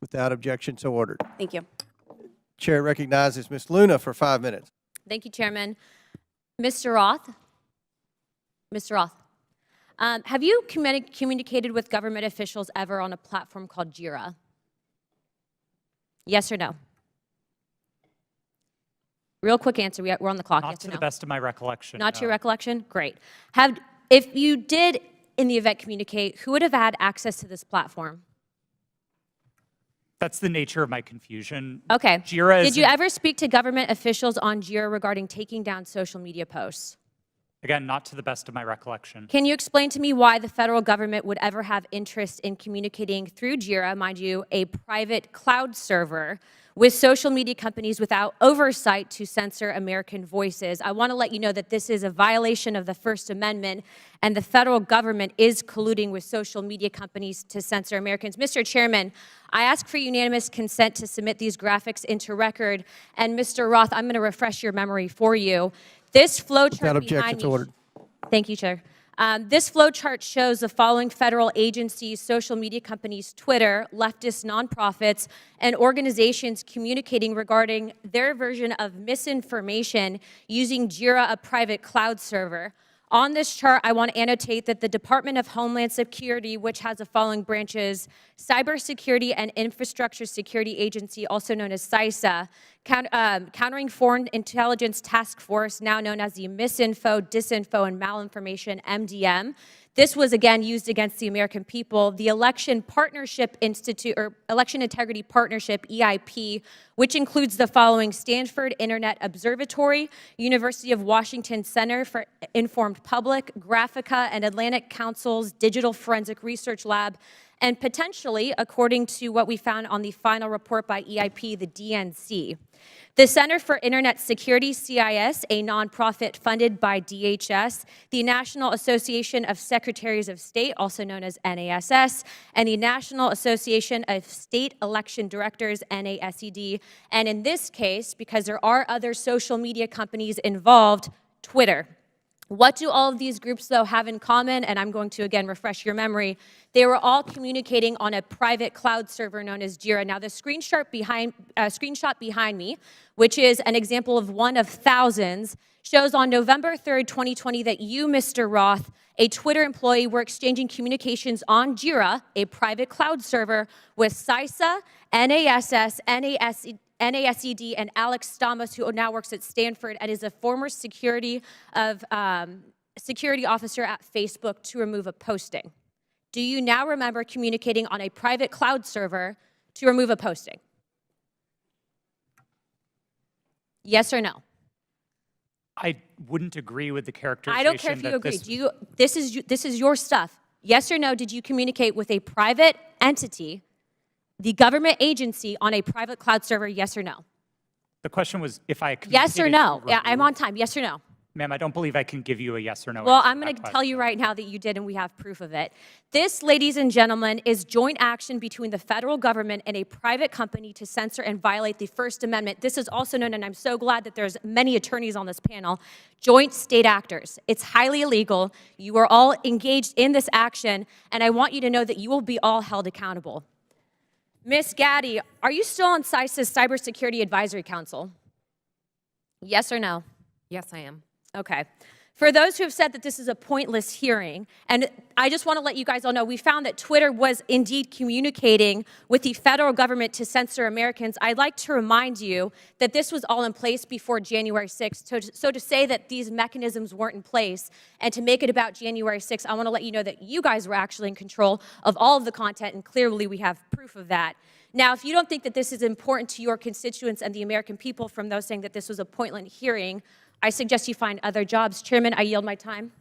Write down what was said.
Without objection, so ordered. Thank you. Chair recognizes Ms. Luna for 5 minutes. Thank you, Chairman. Mr. Roth? Mr. Roth, have you communicated with government officials ever on a platform called Jira? Yes or no? Real quick answer. We're on the clock. Not yes to or the no? best of my recollection. Not to no. your recollection? Great. If you did, in the event, communicate, who would have had access to this platform? That's the nature of my confusion. Okay. Jira Did you ever speak to government officials on Jira regarding taking down social media posts? Again, not to the best of my recollection. Can you explain to me why the federal government would ever have interest in communicating through Jira, mind you, a private cloud server, with social media companies without oversight to censor American voices? I want to let you know that this is a violation of the First Amendment, and the federal government is colluding with social media companies to censor Americans. Mr. Chairman, I ask for unanimous consent to submit these graphics into record. And Mr. Roth, I'm going to refresh your memory for you. This flowchart Without objection, so ordered. Thank you, Chair. This flowchart shows the following federal agencies, social media companies, Twitter, leftist nonprofits, and organizations communicating regarding their version of misinformation using Jira, a private cloud server. On this chart, I want to annotate that the Department of Homeland Security, which has the following branches: Cybersecurity and Infrastructure Security Agency, also known as CISA, Countering Foreign Intelligence Task Force, now known as the Misinfo, Disinfo, and Malinformation, MDM. This was, again, used against the American people. The Election Partnership Institute, or Election Integrity Partnership, EIP, which includes the following: Stanford Internet Observatory, University of Washington Center for Informed Public, Graphica, and Atlantic Council's Digital Forensic Research Lab, and potentially, according to what we found on the final report by EIP, the DNC. The Center for Internet Security, CIS, a nonprofit funded by DHS, the National Association of Secretaries of State, also known as NASS, and the National Association of State Election Directors, NASED, and in this case, because there are other social media companies involved, Twitter. What do all of these groups, though, have in common? And I'm going to, again, refresh your memory. They were all communicating on a private cloud server known as Jira. Now, the screenshot behind me, which is an example of one of thousands, shows on November 3rd, 2020, that you, Mr. Roth, a Twitter employee, were exchanging communications on Jira, a private cloud server, with CISA, NASS, NASED, and Alex Stamos, who now works at Stanford and is a former security officer at Facebook, to remove a posting. Do you now remember communicating on a private cloud server to remove a posting? Yes or no? I wouldn't agree with the characterization. I don't care if you agree. This is your stuff. Yes or no, did you communicate with a private entity, the government agency, on a private cloud server? Yes or no? The question was if I Yes or no? Yeah, I'm on time. Yes or no? Ma'am, I don't believe I can give you a yes or no. Well, I'm going to tell you right now that you did, and we have proof of it. This, ladies and gentlemen, is joint action between the federal government and a private company to censor and violate the First Amendment. This is also known, and I'm so glad that there's many attorneys on this panel, joint state actors. It's highly illegal. You are all engaged in this action, and I want you to know that you will be all held accountable. Ms. Gaddy, are you still on CISA's Cybersecurity Advisory Council? Yes or no? Yes, I am. Okay. For those who have said that this is a pointless hearing, and I just want to let you guys all know, we found that Twitter was indeed communicating with the federal government to censor Americans. I'd like to remind you that this was all in place before January 6th. So to say that these mechanisms weren't in place and to make it about January 6th, I want to let you know that you guys were actually in control of all of the content, and clearly we have proof of that. Now, if you don't think that this is important to your constituents and the American people from those saying that this was a pointless hearing, I suggest you find other jobs. Chairman, I yield my time.